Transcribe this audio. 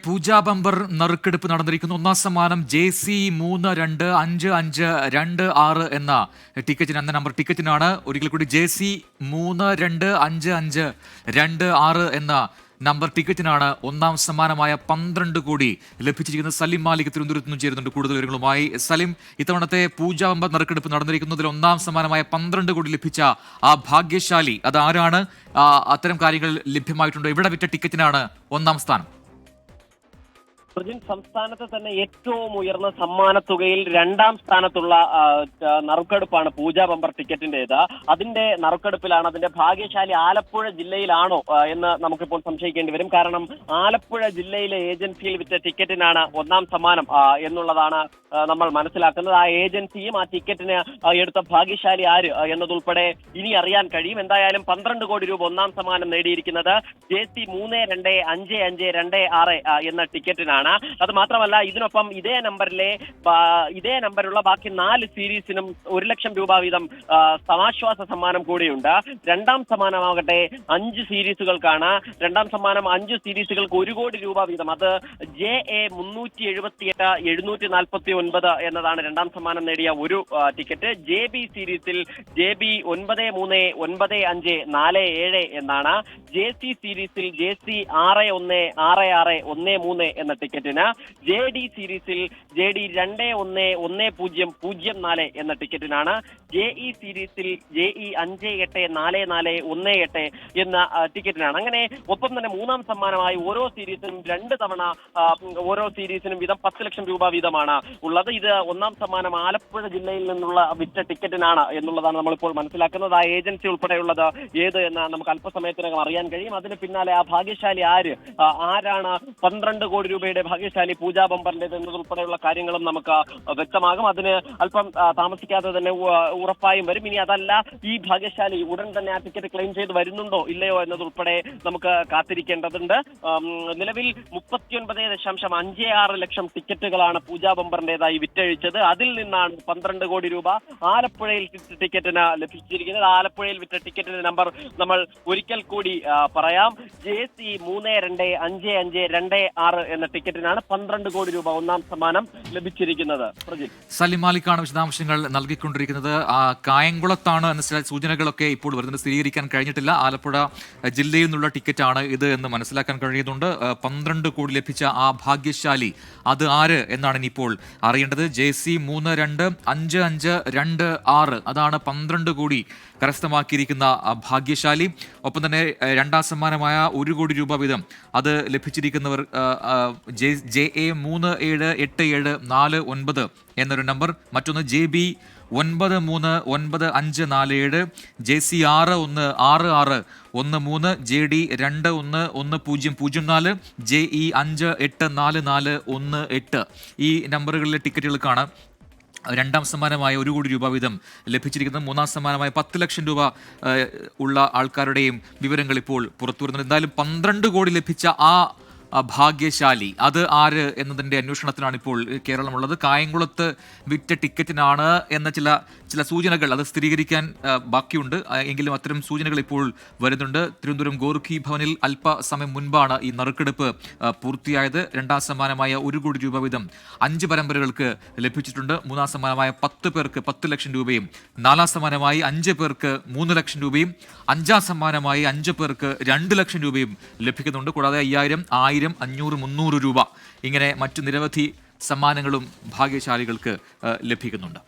പൂജാ bumper നറുക്കെടുപ്പ് നടന്നിരിക്കുന്നു. ഒന്നാം സമ്മാനം JC325526 എന്ന ടിക്കറ്റിന് എന്ന നമ്പർ ടിക്കറ്റിനാണ്. ഒരിക്കൽ കൂടി JC325526 എന്ന നമ്പർ ടിക്കറ്റിനാണ് ഒന്നാം സമ്മാനമായ 12 കോടി ലഭിച്ചിരിക്കുന്നത്. സലിം മാലിക് തിരുവനന്തപുരത്ത് നിന്നും ചേരുന്നുണ്ട് കൂടുതൽ വിവരങ്ങളുമായി. സലിം, ഇത്തവണത്തെ പൂജാ ബമ്പർ നറുക്കെടുപ്പ് നടന്നിരിക്കുന്നതിൽ ഒന്നാം സമ്മാനമായ 12 കോടി ലഭിച്ച ആ ഭാഗ്യശാലി അത് ആരാണ്? അത്തരം കാര്യങ്ങൾ ലഭ്യമായിട്ടുണ്ടോ? ഇവിടെ വിറ്റ ടിക്കറ്റിനാണ് ഒന്നാം സ്ഥാനം. സംസ്ഥാനത്ത് തന്നെ ഏറ്റവും ഉയർന്ന സമ്മാനത്തുകയിൽ 2ാം സ്ഥാനത്തുള്ള നറുക്കെടുപ്പാണ് പൂജാ ബമ്പർ ടിക്കറ്റിന്റേത്. അതിന്റെ നറുക്കെടുപ്പിലാണ് അതിന്റെ ഭാഗ്യശാലി ആലപ്പുഴ ജില്ലയിലാണോ എന്ന് നമുക്കിപ്പോൾ സംശയിക്കേണ്ടി വരും. കാരണം ആലപ്പുഴ ജില്ലയിലെ ഏജൻസിയിൽ വിറ്റ ടിക്കറ്റിനാണ് ഒന്നാം സമ്മാനം എന്നുള്ളതാണ് നമ്മൾ മനസ്സിലാക്കുന്നത്. ആ ഏജൻസിയും ആ ടിക്കറ്റിന് എടുത്ത ഭാഗ്യശാലി ആര് എന്നതുൾപ്പെടെ ഇനി അറിയാൻ കഴിയും. എന്തായാലും 12 കോടി രൂപ ഒന്നാം സമ്മാനം നേടിയിരിക്കുന്നത് JC325526 എന്ന ടിക്കറ്റിനാണ്. അത് മാത്രമല്ല, ഇതിനൊപ്പം ഇതേ നമ്പറുള്ള ബാക്കി 4 സീരീസിനും 1 ലക്ഷം രൂപ വീതം സമാശ്വാസ സമ്മാനം കൂടിയുണ്ട്. 2ാം സമ്മാനമാകട്ടെ 5 സീരീസുകൾക്കാണ്. 2ാം സമ്മാനം 5 സീരീസുകൾക്ക് 1 കോടി രൂപ വീതം. അത് JA 378-749 എന്നതാണ് 2ാം സമ്മാനം നേടിയ ഒരു ടിക്കറ്റ്. JB സീരീസിൽ JB 939547 എന്നാണ്. JC സീരീസിൽ JC 616613 എന്ന ടിക്കറ്റിന്. JD സീരീസിൽ JD 211004 എന്ന ടിക്കറ്റിനാണ്. JE സീരീസിൽ JE 584418 എന്ന ടിക്കറ്റിനാണ്. അങ്ങനെ ഒപ്പം തന്നെ 3ാം സമ്മാനമായി ഓരോ സീരീസിനും 2 തവണ ഓരോ സീരീസിനും വീതം 10 ലക്ഷം രൂപ വീതമാണ് ഉള്ളത്. ഇത് ഒന്നാം സമ്മാനം ആലപ്പുഴ ജില്ലയിൽ നിന്നുള്ള വിറ്റ ടിക്കറ്റിനാണ് എന്നുള്ളതാണ് നമ്മളിപ്പോൾ മനസ്സിലാക്കുന്നത്. ആ ഏജൻസി ഉൾപ്പെടെയുള്ളത് ഏത് എന്ന് നമുക്ക് അല്പസമയത്തിനകം അറിയാൻ കഴിയും. അതിന് പിന്നാലെ ആ ഭാഗ്യശാലി ആരാണ് 12 കോടി രൂപയുടെ ഭാഗ്യശാലി പൂജാ ബമ്പറിന്റെ എന്നതുൾപ്പെടെയുള്ള കാര്യങ്ങളും നമുക്ക് വ്യക്തമാകും. അതിന് അല്പം താമസിക്കാതെ തന്നെ ഉറപ്പായും വരും. ഇനി അതല്ല, ഈ ഭാഗ്യശാലി ഉടൻ തന്നെ ആ ടിക്കറ്റ് ക്ലെയിം ചെയ്ത് വരുന്നുണ്ടോ ഇല്ലയോ എന്നതുൾപ്പെടെ നമുക്ക് കാത്തിരിക്കേണ്ടതുണ്ട്. നിലവിൽ 39.56 ലക്ഷം ടിക്കറ്റുകളാണ് പൂജാ ബമ്പറിന്റേതായി വിറ്റഴിച്ചത്. അതിൽ നിന്നാണ് 12 കോടി രൂപ ആലപ്പുഴയിൽ ടിക്കറ്റിന് ലഭിച്ചിരിക്കുന്നത്. ആലപ്പുഴയിൽ വിറ്റ ടിക്കറ്റിന്റെ നമ്പർ നമ്മൾ ഒരിക്കൽ കൂടി പറയാം. JC 325526 എന്ന ടിക്കറ്റിനാണ് 12 കോടി രൂപ ഒന്നാം സമ്മാനം ലഭിച്ചിരിക്കുന്നത്. സലിം മാലിക്കാണ് വിശദാംശങ്ങൾ നൽകിക്കൊണ്ടിരിക്കുന്നത്. കായംകുളത്താണ് എന്ന ചില സൂചനകളൊക്കെ ഇപ്പോൾ വരുന്നത്. സ്ഥിരീകരിക്കാൻ കഴിഞ്ഞിട്ടില്ല. ആലപ്പുഴ ജില്ലയിൽ നിന്നുള്ള ടിക്കറ്റാണ് ഇത് എന്ന് മനസ്സിലാക്കാൻ കഴിയുന്നുണ്ട്. 12 കോടി ലഭിച്ച ആ ഭാഗ്യശാലി അത് ആര് എന്നാണ് ഇനിയിപ്പോൾ അറിയേണ്ടത്. JC 325526 അതാണ് 12 കോടി കരസ്ഥമാക്കിയിരിക്കുന്ന ഭാഗ്യശാലി. ഒപ്പം തന്നെ 2ാം സമ്മാനമായ 1 കോടി രൂപ വീതം അത് ലഭിച്ചിരിക്കുന്നവർ JA 378749 എന്നൊരു നമ്പർ. മറ്റൊന്ന് JB 939547, JC 616613, JD 211004, JE 584418 ഈ നമ്പറുകളിലെ ടിക്കറ്റുകൾക്കാണ് 2ാം സമ്മാനമായ 1 കോടി രൂപ വീതം ലഭിച്ചിരിക്കുന്നത്. 3ാം സമ്മാനമായ 10 ലക്ഷം രൂപ ഉള്ള ആൾക്കാരുടെയും വിവരങ്ങൾ ഇപ്പോൾ പുറത്തു വരുന്നുണ്ട്. എന്തായാലും 12 കോടി ലഭിച്ച ആ ഭാഗ്യശാലി അത് ആര് എന്നതിൻ്റെ അന്വേഷണത്തിലാണ് ഇപ്പോൾ കേരളമുള്ളത്. കായംകുളത്ത് വിറ്റ ടിക്കറ്റിനാണ് എന്ന ചില സൂചനകൾ അത് സ്ഥിരീകരിക്കാൻ ബാക്കിയുണ്ട്. എങ്കിലും അത്തരം സൂചനകൾ ഇപ്പോൾ വരുന്നുണ്ട്. തിരുവനന്തപുരം ഗോർഖി ഭവനിൽ അല്പസമയം മുൻപാണ് ഈ നറുക്കെടുപ്പ് പൂർത്തിയായത്. 2ാം സമ്മാനമായ 1 കോടി രൂപ വീതം 5 പരമ്പരകൾക്ക് ലഭിച്ചിട്ടുണ്ട്. 3ാം സമ്മാനമായ 10 പേർക്ക് 10 ലക്ഷം രൂപയും, 4ാം സമ്മാനമായി 5 പേർക്ക് 3 ലക്ഷം രൂപയും, 5ാം സമ്മാനമായി 5 പേർക്ക് 2 ലക്ഷം രൂപയും ലഭിക്കുന്നുണ്ട്. കൂടാതെ 5000, 1000, 500, 300 രൂപ ഇങ്ങനെ മറ്റു നിരവധി സമ്മാനങ്ങളും ഭാഗ്യശാലികൾക്ക് ലഭിക്കുന്നുണ്ട്.